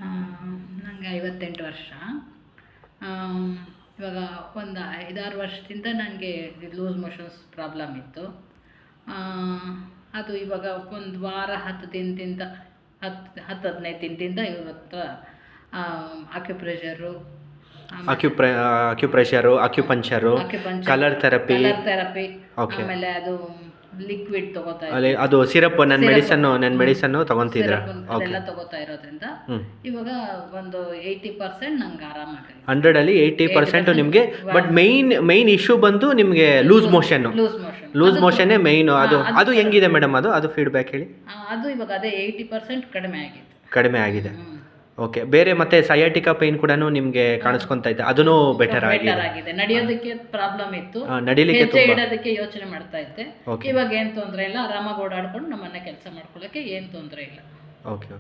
ನನಗೆ 58 ವರ್ಷ. ಇವಾಗ ಒಂದು 5-6 ವರ್ಷದಿಂದ ನನಗೆ ಲೂಸ್ ಮೋಷನ್ಸ್ ಪ್ರಾಬ್ಲಮ್ ಇತ್ತು. ಅದು ಇವಾಗ ಒಂದು ವಾರ 10 ದಿನದಿಂದ 10-15 ದಿನದಿಂದ ಇವತ್ತು ಅಕ್ಯುಪ್ರೆಷರು, ಅಕ್ಯುಪ್ರೆಷರು, ಅಕ್ಯುಪಂಚರು, ಕಲರ್ ಥೆರಪಿ, ಓಕೆ, ಆಮೇಲೆ ಅದು ಲಿಕ್ವಿಡ್ ತಗೋತಾ ಅಲ್ಲಿ ಅದು ಸಿರಪ್ ನನ್ನ ಮೆಡಿಸನ್ನು ತಗೊಂತಿದ್ರ ಅದೆಲ್ಲ ತಗೋತಾ ಇರೋದ್ರಿಂದ ಇವಾಗ ಒಂದು 80% ನಂಗೆ ಆರಾಮಾಗಿದೆ. 100 ಅಲ್ಲಿ 80% ನಿಮಗೆ. ಬಟ್ ಮೈನ್ ಇಶ್ಯೂ ಬಂದು ನಿಮಗೆ ಲೂಸ್ ಮೋಷನ್ನೇ ಮೈನ್. ಅದು ಹೆಂಗಿದೆ ಮೇಡಮ್? ಅದು ಫೀಡ್ಬ್ಯಾಕ್ ಹೇಳಿ. ಅದು ಇವಾಗ ಅದೇ 80% ಕಡಿಮೆ ಆಗಿದೆ. ಓಕೆ. ಬೇರೆ ಮತ್ತೆ ಸಯಾಟಿಕಾ ಪೇನ್ ಕೂಡ ನಿಮಗೆ ಕಾಣಿಸ್ಕೊಂತ ಇತ್ತು, ಅದೂ ಬೆಟರ್ ಆಗಿದೆ. ನಡೆಯೋದಕ್ಕೆ ಪ್ರಾಬ್ಲಮ್ ಇತ್ತು, ನಡಿಲಿಕ್ಕೆ ಹೆಜ್ಜೆ ಇಡೋದಕ್ಕೆ ಯೋಚನೆ ಮಾಡ್ತಾ ಇದ್ದೆ. ಇವಾಗ ಏನು ತೊಂದರೆ ಇಲ್ಲ, ಆರಾಮಾಗಿ ಓಡಾಡ್ಕೊಂಡು ನಮ್ಮನ್ನ ಕೆಲಸ ಮಾಡ್ಕೊಳ್ಳೋಕೆ ಏನು ತೊಂದರೆ ಇಲ್ಲ. ಓಕೆ.